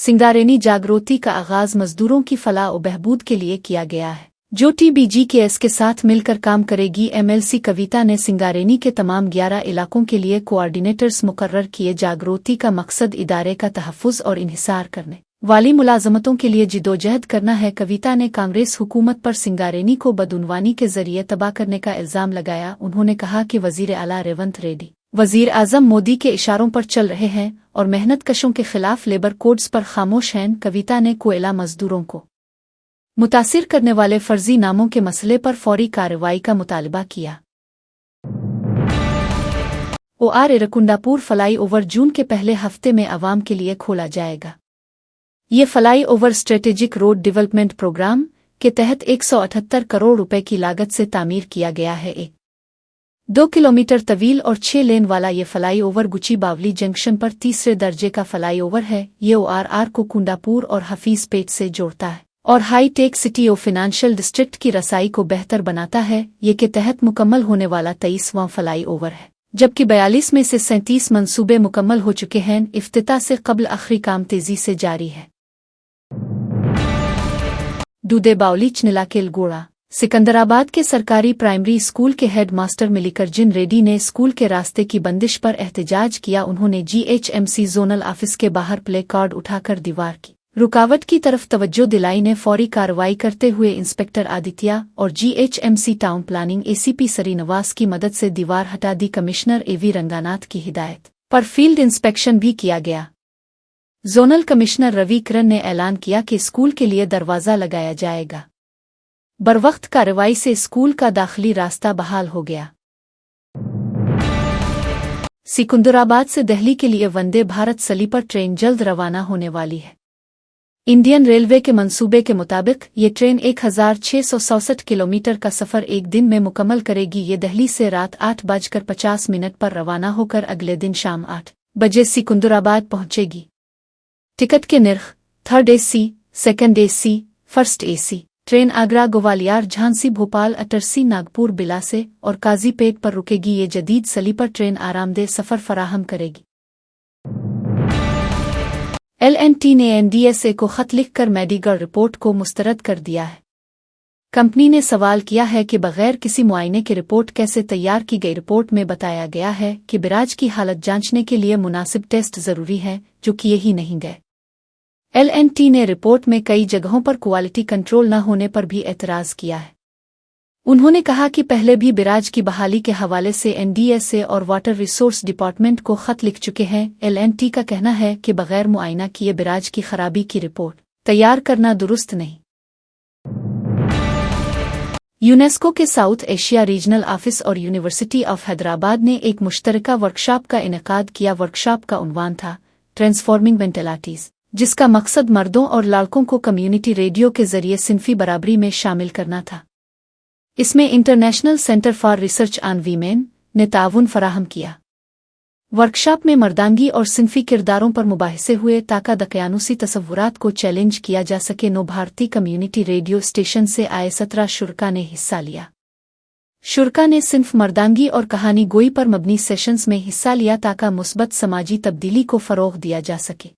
सिंगारेनी जागृति का आगाज मजदूरों की फलाह व बहबूद के लिए किया गया है, जो TBGKS के साथ मिलकर काम करेगी। MLC कविता ने सिंगारेनी के तमाम 11 इलाकों के लिए कोऑर्डिनेटर्स मुकर्रर किए। जागृति का मकसद इदारे का तहफ़्फ़ुज़ और इन्हिसार करने वाली मुलाजमतों के लिए जिदोजहद करना है। कविता ने कांग्रेस हुकूमत पर सिंगारेनी को बदउनवानी के जरिए तबाह करने का इल्ज़ाम लगाया। उन्होंने कहा कि वज़ीर आला रेवंत रेड्डी वज़ीर आज़म मोदी के इशारों पर चल रहे हैं और मेहनत कशों के खिलाफ लेबर कोड्स पर खामोश हैं। कविता ने कोयला मजदूरों को मुतासिर करने वाले फर्जी नामों के मसले पर फौरी कार्रवाई का मुतालबा किया। OR इरकुंडापुर फ्लाई ओवर जून के पहले हफ्ते में आवाम के लिए खोला जाएगा। ये flyover strategic road development programme के तहत 178 करोड़ रुपए की लागत से तामीर किया गया है। 2 किलोमीटर तवील और 6 लेन वाला ये फ्लाई ओवर गुची बावली जंक्शन पर तीसरे दर्जे का फ्लाई ओवर है। ये ORR को कुंडापुर और हफीज पेट से जोड़ता है और हाई टेक सिटी और फाइनेंशियल डिस्ट्रिक्ट की रसाई को बेहतर बनाता है। ये के तहत मुकम्मल होने वाला 23वां फ्लाई ओवर है, जबकि 42 में से 37 मंसूबे मुकम्मल हो चुके हैं। इफ्तिताह से कबल आखिरी काम तेजी से जारी है। दूधे बावली चनिलाकेल गोड़ा सिकंदराबाद के सरकारी प्राइमरी स्कूल के हेड मास्टर मल्लिकार्जुन रेड्डी ने स्कूल के रास्ते की बंदिश पर एहतजाज किया। उन्होंने GHMC जोनल ऑफिस के बाहर प्ले कार्ड उठाकर दीवार की रुकावट की तरफ तवज्जो दिलाई। ने फौरी कार्रवाई करते हुए इंस्पेक्टर आदित्य और GHMC town planning ACP Srinivas की मदद से दीवार हटा दी। कमिश्नर AV रंगानाथ की हिदायत पर फील्ड इंस्पेक्शन भी किया गया। जोनल कमिश्नर रवि किरण ने ऐलान किया कि स्कूल के लिए दरवाज़ा लगाया जाएगा। बरवक्त कार्रवाई से स्कूल का दाखिली रास्ता बहाल हो गया। सिकंदराबाद से दिल्ली के लिए वंदे भारत स्लीपर ट्रेन जल्द रवाना होने वाली है। इंडियन रेलवे के मंसूबे के मुताबिक ये ट्रेन 1667 किलोमीटर का सफ़र एक दिन में मुकम्मल करेगी। ये दिल्ली से रात 8:50 पर रवाना होकर अगले दिन शाम 8 बजे सिकंदराबाद पहुंचेगी। टिकट के निर्ख third AC, second AC, first AC train Agra, Gwalior, Jhansi, Bhopal, Itarsi, Nagpur, बिलासे और काजीपेट पर रुकेगी। ये जदीद स्लीपर ट्रेन आरामदेह सफ़र फराहम करेगी। LNT ने NDSA को खत लिखकर मेडिकल रिपोर्ट को मुस्तरद कर दिया है। कंपनी ने सवाल किया है कि बगैर किसी मुआयने के रिपोर्ट कैसे तैयार की गई। रिपोर्ट में बताया गया है कि बिराज की हालत जांचने के लिए मुनासिब टेस्ट जरूरी है, जो किए ही नहीं गए। LNT ने रिपोर्ट में कई जगहों पर क्वालिटी कंट्रोल न होने पर भी एतराज़ किया है। उन्होंने कहा कि पहले भी बिराज की बहाली के हवाले से NDSA और वाटर रिसोर्स डिपार्टमेंट को खत लिख चुके हैं। LNT का कहना है कि बगैर मुआयना किए बिराज की खराबी की रिपोर्ट तैयार करना दुरुस्त नहीं। यूनेस्को के साउथ एशिया रीजनल ऑफिस और यूनिवर्सिटी ऑफ हैदराबाद ने एक मुश्तरका वर्कशॉप का इनेकाद किया। वर्कशॉप का उन्वान था ट्रांसफॉर्मिंग मेंटेलिटीज, जिसका मकसद मर्दों और लड़कों को कम्युनिटी रेडियो के जरिए सिनफी बराबरी में शामिल करना था। इसमें international centre for research on women ने ताउन फराहम किया। वर्कशॉप में मर्दांगी और सिनफी किरदारों पर मुबाहिसे हुए ताकि दकियानुसी तसव्वुरात को चैलेंज किया जा सके। नो भारती कम्युनिटी रेडियो स्टेशन से आए 17 शुरका ने हिस्सा लिया। शुरका ने सिर्फ मर्दांगी और कहानी गोई पर मबनी सेशंस में हिस्सा लिया ताकि मुस्बत समाजी तब्दीली को फ़रोग़ दिया जा सके।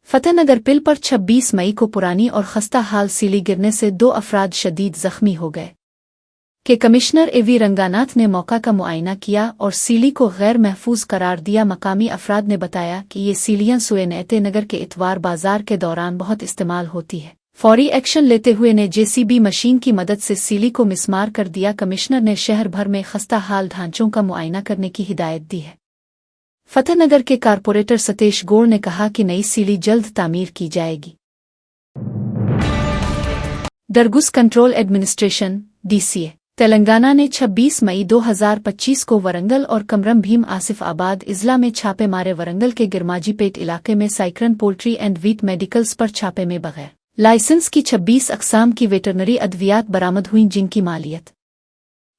फतेहनगर पिल पर 26 मई को पुरानी और खस्ता हाल सीली गिरने से 2 अफराद शदीद जख्मी हो गए। के कमिश्नर AV रंगानाथ ने मौका का मुआयना किया और सीली को गैर महफूज करार दिया। मकामी अफराद ने बताया कि ये सीलियां सुएनएते नगर के इतवार बाजार के दौरान बहुत इस्तेमाल होती है। फौरी एक्शन लेते हुए ने JCB मशीन की मदद से सीली को मिसमार कर दिया। कमिश्नर ने शहर भर में खस्ता हाल ढांचों का मुआयना करने की हिदायत दी है। फतेहनगर के कारपोरेटर सतेश गौड़ ने कहा कि नई सीली जल्द तामीर की जाएगी। दरगुस कंट्रोल एडमिनिस्ट्रेशन DCA तेलंगाना ने 26 मई 2025 को वरंगल और कमरम भीम आसिफ आबाद इजला में छापे मारे। वरंगल के गिरमाजीपेट इलाके में साइक्रन पोल्ट्री एंड वीट मेडिकल्स पर छापे में बगैर लाइसेंस की 26 अक़साम की वेटरनरी अद्वियात बरामद हुई, जिनकी मालियत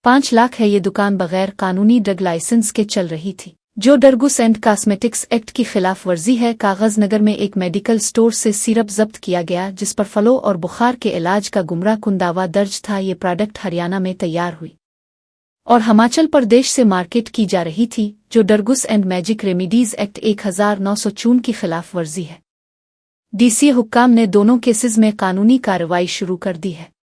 5 लाख है। ये दुकान बगैर कानूनी ड्रग लाइसेंस के चल रही थी, जो ड्रग्स एंड कॉस्मेटिक्स एक्ट की खिलाफ वर्जी है। कागज नगर में एक मेडिकल स्टोर से सिरप जब्त किया गया, जिस पर फलों और बुखार के इलाज का गुमराह कुन दावा दर्ज था। ये प्रोडक्ट हरियाणा में तैयार हुई और हिमाचल प्रदेश से मार्केट की जा रही थी, जो drugs and magic remedies act 1954 की खिलाफ वर्जी है। डीसी हुक्काम ने दोनों केसेस में कानूनी कार्रवाई शुरू कर दी है।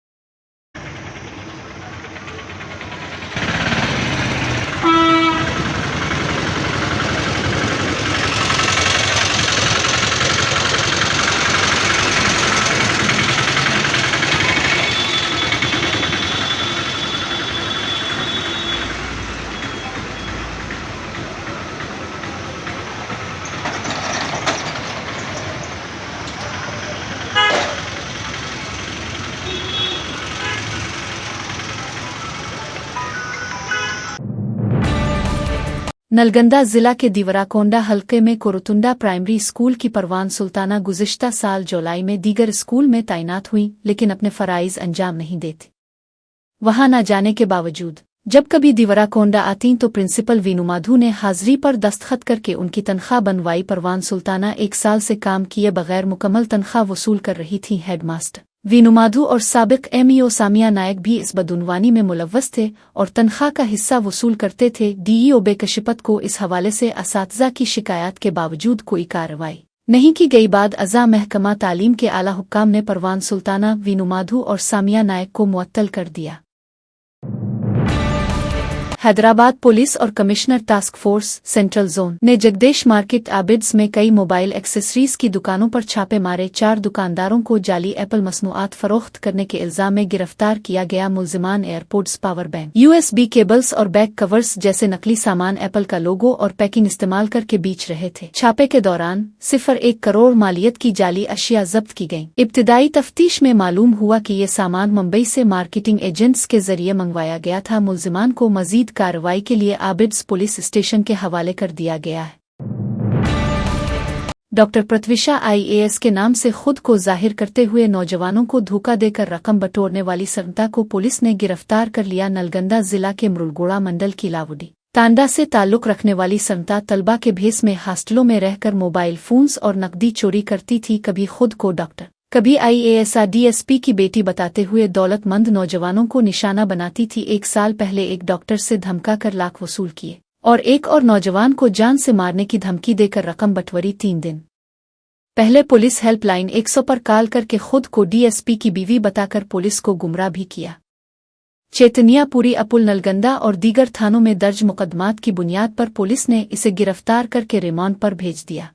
नलगंदा जिला के दिवराकोंडा हलके में कोरुतुंडा प्राइमरी स्कूल की परवान सुल्ताना गुज़िश्ता साल जुलाई में दीगर स्कूल में तैनात हुई, लेकिन अपने फ़राइज़ अंजाम नहीं देती। वहां न जाने के बावजूद जब कभी दिवराकोंडा आती तो प्रिंसिपल वीनुमाधु ने हाजिरी पर दस्तखत करके उनकी तनख्वाह बनवाई। परवान सुल्ताना 1 साल से काम किए बगैर मुकम्मल तनख्वाह वसूल कर रही थी। हेडमास्टर वीनुमाधु और साबिक एमईओ सामिया नायक भी इस बदउनवानी में मुलव्वस थे और तनख्वाह का हिस्सा वसूल करते थे। डीईओ बेकशिपत को इस हवाले से असातिज़ा की शिकायत के बावजूद कोई कार्रवाई नहीं की गई। बाद अज़ा महकमा तालीम के आला हुक्काम ने परवान सुल्ताना, वीनुमाधु और सामिया नायक को मुअत्तल कर दिया। हैदराबाद पुलिस और commissioner task force central zone ने जगदेश मार्केट आबिड्स में कई मोबाइल एक्सेसरीज की दुकानों पर छापे मारे। 4 दुकानदारों को जाली एप्पल मसनूआत फरोख्त करने के इल्जाम में गिरफ्तार किया गया। मुलजिमान airports, power bank, USB cables और बैक कवर्स जैसे नकली सामान एप्पल का लोगो और पैकिंग इस्तेमाल करके बेच रहे थे। छापे के दौरान 0.1 करोड़ मालियत की जाली अशिया जब्त की गईं। इब्तिदाई तफ्तीश में मालूम हुआ कि ये सामान मुंबई से मार्केटिंग एजेंट्स के जरिए मंगवाया गया था। मुलजिमान को मजीद कार्रवाई के लिए आबिड्स पुलिस स्टेशन के हवाले कर दिया गया है। डॉक्टर पृथ्विशा आईएएस के नाम से खुद को जाहिर करते हुए नौजवानों को धोखा देकर रकम बटोरने वाली संता को पुलिस ने गिरफ्तार कर लिया। नलगंदा जिला के मुरलगोड़ा मंडल की लावडी तांडा से ताल्लुक रखने वाली संता तलबा के भेस में हॉस्टलों में रहकर मोबाइल फोन्स और नकदी चोरी करती थी। कभी खुद को डॉक्टर, कभी आईएएस डीएसपी की बेटी बताते हुए दौलतमंद नौजवानों को निशाना बनाती थी। 1 साल पहले एक डॉक्टर से धमका कर लाख वसूल किए और एक और नौजवान को जान से मारने की धमकी देकर रकम बटवरी। 3 दिन पहले पुलिस हेल्पलाइन 100 पर कॉल करके खुद को डीएसपी की बीवी बताकर पुलिस को गुमराह भी किया। चैतन्यापुरी, अपुल, नलगंदा और दीगर थानों में दर्ज मुकदमात की बुनियाद पर पुलिस ने इसे गिरफ्तार करके रिमांड पर भेज दिया।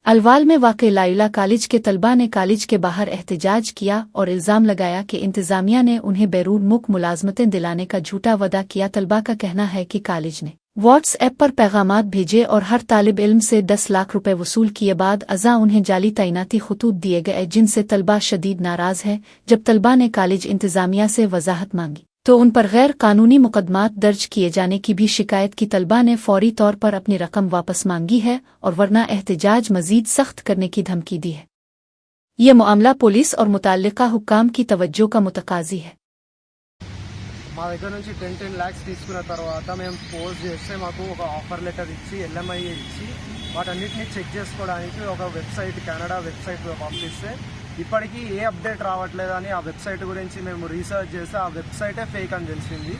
अलवाल में वाक़े लायुला कॉलेज के तलबा ने कॉलेज के बाहर एहतजाज किया और इल्ज़ाम लगाया कि इंतज़ामिया ने उन्हें बैरून मुल्क मुलाजमतें दिलाने का झूठा वादा किया। तलबा का कहना है कि कॉलेज ने व्हाट्सएप पर पैगामात भेजे और हर तालिब इल्म से 10 लाख रुपए वसूल किए। बाद अज़ा उन्हें जाली तैनाती खतूत दिए गए, जिनसे तलबा शदीद नाराज़ है। जब तलबा ने कॉलेज इंतज़ामिया से वजाहत मांगी तो उन पर गैर कानूनी मुकदमात दर्ज किए जाने की भी शिकायत की। तलबा ने फौरी तौर पर अपनी रकम वापस मांगी है और वरना एहतजाज मजीद सख्त करने की धमकी दी है। ये मामला पुलिस और मुताल्लिका हुक्काम की तवज्जो का मुतकाजी है। మా దగ్గర నుంచి 10 lakhs తీసుకున్న తర్వాత మేము పోస్ట్ చేస్తే మాకు ఒక ఆఫర్ లెటర్ ఇచ్చి ఎల్ఎంఐ ఇచ్చి వాటన్నిటిని చెక్ చేసుకోవడానికి ఒక వెబ్సైట్, కెనడా వెబ్సైట్ పంపిస్తే ఇప్పటికీ ఏ అప్డేట్ రావట్లేదని ఆ వెబ్సైట్ గురించి మేము రీసెర్చ్ చేస్తే ఆ వెబ్సైటే ఫేక్ అని తెలిసింది।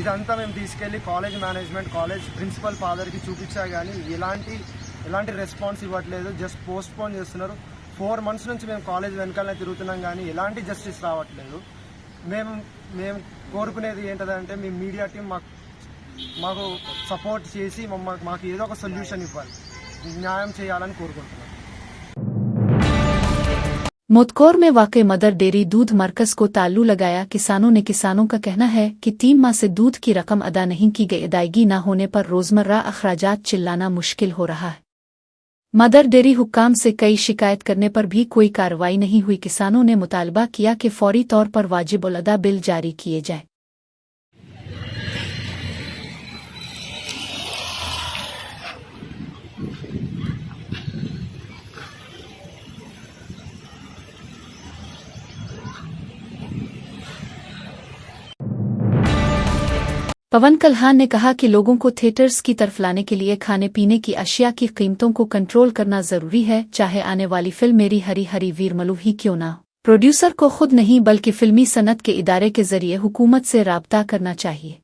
ఇదంతా మేము తీసుకెళ్ళి కాలేజ్ మేనేజ్మెంట్, కాలేజ్ ప్రిన్సిపల్ ఫాదర్కి చూపించా కానీ ఎలాంటి రెస్పాన్స్ ఇవ్వట్లేదు, జస్ట్ పోస్ట్ పోన్ చేస్తున్నారు। 4 months నుంచి మేము కాలేజ్ వెనకాలనే తిరుగుతున్నాం కానీ ఎలాంటి జస్టిస్ రావట్లేదు। మేము కోరుకునేది ఏంటంటే మీ మీడియా టీం మాకు సపోర్ట్ చేసి మాకు ఏదో ఒక సొల్యూషన్ ఇవ్వాలి, న్యాయం చేయాలని కోరుకుంటున్నాం। मोतकोर में वाक़े मदर डेयरी दूध मरकज को ताल्लू लगाया किसानों का कहना है कि 3 माह से दूध की रकम अदा नहीं की गई। अदायगी न होने पर रोज़मर्रा अखराजात चिल्लाना मुश्किल हो रहा है। मदर डेयरी हुक्काम से कई शिकायत करने पर भी कोई कार्रवाई नहीं हुई। किसानों ने मुतालबा किया कि फौरी तौर पर वाजिब उल अदा बिल जारी किए जाए। पवन कल्हान ने कहा कि लोगों को थिएटर्स की तरफ लाने के लिए खाने पीने की अशिया की कीमतों को कंट्रोल करना जरूरी है, चाहे आने वाली फिल्म मेरी हरी हरी वीरमलू ही क्यों ना हो। प्रोड्यूसर को खुद नहीं बल्कि फिल्मी सनत के इदारे के जरिए हुकूमत से राब्ता करना चाहिए।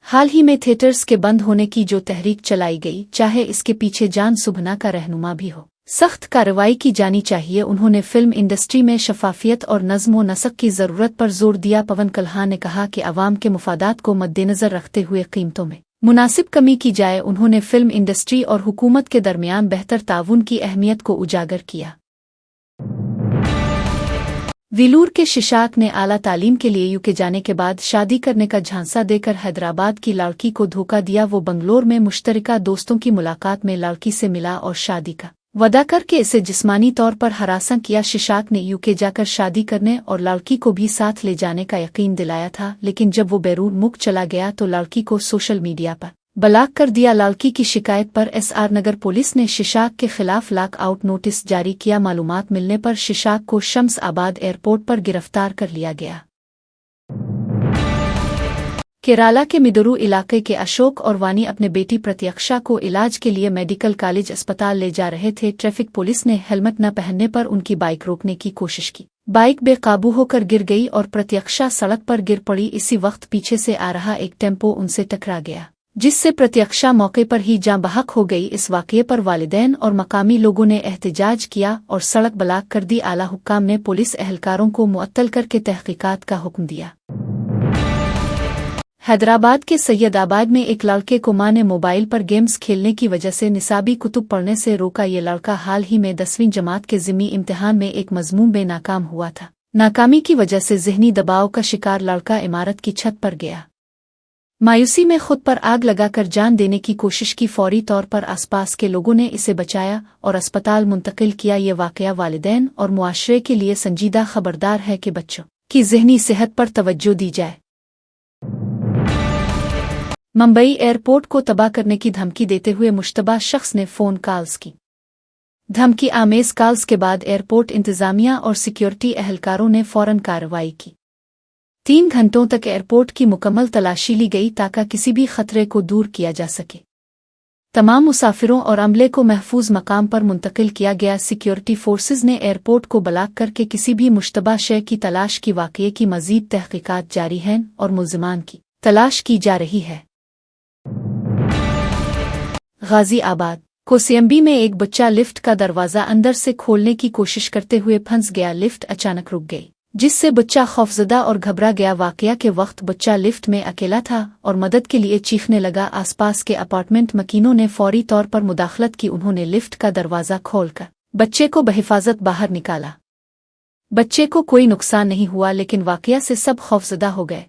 हाल ही में थिएटर्स के बंद होने की जो तहरीक चलाई गई, चाहे इसके पीछे जान सुभना का रहनुमा भी हो, सख्त कार्रवाई की जानी चाहिए। उन्होंने फिल्म इंडस्ट्री में शफाफियत और नज़्म व नसक की ज़रूरत पर जोर दिया। पवन कल्हा ने कहा कि अवाम के मुफादात को मद्देनज़र रखते हुए कीमतों में मुनासिब कमी की जाए। उन्होंने फिल्म इंडस्ट्री और हुकूमत के दरमियान बेहतर ताउन की अहमियत को उजागर किया। वेलूर के शिशाक ने आला तालीम के लिए यूके जाने के बाद शादी करने का झांसा देकर हैदराबाद की लड़की को धोखा दिया। वो बंगलोर में मुश्तरका दोस्तों की मुलाकात में लड़की से मिला और शादी का वादा करके इसे जिस्मानी तौर पर हरासा किया। शिशाक ने यूके जाकर शादी करने और लड़की को भी साथ ले जाने का यकीन दिलाया था, लेकिन जब वो बैरून मुल्क चला गया तो लड़की को सोशल मीडिया पर ब्लॉक कर दिया। लड़की की शिकायत पर एसआर नगर पुलिस ने शिशाक के खिलाफ लॉक आउट नोटिस जारी किया। मालूमात मिलने पर शिशाक को शम्स आबाद एयरपोर्ट पर गिरफ्तार कर लिया गया। केराला के मिदुरु इलाके के अशोक और वानी अपने बेटी प्रत्यक्षा को इलाज के लिए मेडिकल कॉलेज अस्पताल ले जा रहे थे। ट्रैफिक पुलिस ने हेलमेट न पहनने पर उनकी बाइक रोकने की कोशिश की। बाइक बेकाबू होकर गिर गई और प्रत्यक्षा सड़क पर गिर पड़ी। इसी वक्त पीछे से आ रहा एक टेम्पो उनसे टकरा गया, जिससे प्रत्यक्षा मौके पर ही जाँ बहक हो गई। इस वाक़ये पर वालिदैन और मकामी लोगों ने एहतजाज किया और सड़क ब्लॉक कर दी। आला हुक्काम ने पुलिस एहलकारों को मुअत्तल करके तहकीकात का हुक्म दिया। हैदराबाद के सैयदाबाद में एक लड़के को मां ने मोबाइल पर गेम्स खेलने की वजह से निसाबी कुतुब पढ़ने से रोका। ये लड़का हाल ही में 10वीं जमात के ज़िम्मी इम्तिहान में एक मज़मून में नाकाम हुआ था। नाकामी की वजह से ज़हनी दबाव का शिकार लड़का इमारत की छत पर गया। मायूसी में खुद पर आग लगाकर जान देने की कोशिश की। फौरी तौर पर आसपास के लोगों ने इसे बचाया और अस्पताल मुंतकिल किया। ये वाक़या वालिदैन और मुआशरे के लिए संजीदा खबरदार है कि बच्चों की ज़हनी सेहत पर तवज्जो दी जाए। मुंबई एयरपोर्ट को तबाह करने की धमकी देते हुए मुश्तबा शख्स ने फ़ोन कॉल्स की। धमकी आमेज कॉल्स के बाद एयरपोर्ट इंतज़ामिया और सिक्योरिटी एहलकारों ने फ़ौरन कार्रवाई की। 3 घंटों तक एयरपोर्ट की मुकम्मल तलाशी ली गई ताकि किसी भी खतरे को दूर किया जा सके। तमाम मुसाफिरों और अमले को महफूज मकाम पर मुंतकिल किया गया। सिक्योरिटी फोर्सेज ने एयरपोर्ट को ब्लॉक करके किसी भी मुश्तबा शय की तलाश की। वाक़ये की मज़ीद तहक़ीक़ात जारी हैं और मुल्ज़िमान की तलाश की जा रही है। गाज़ी आबाद कोसियम्बी में एक बच्चा लिफ्ट का दरवाज़ा अंदर से खोलने की कोशिश करते हुए फंस गया। लिफ्ट अचानक रुक गई, जिससे बच्चा खौफजदा और घबरा गया। वाक़या के वक्त बच्चा लिफ्ट में अकेला था और मदद के लिए चीखने लगा। आसपास के अपार्टमेंट मकीनों ने फौरी तौर पर मुदाखलत की। उन्होंने लिफ्ट का दरवाज़ा खोलकर बच्चे को बहिफाजत बाहर निकाला। बच्चे को कोई नुकसान नहीं हुआ, लेकिन वाक़या से सब खौफजदा हो गए।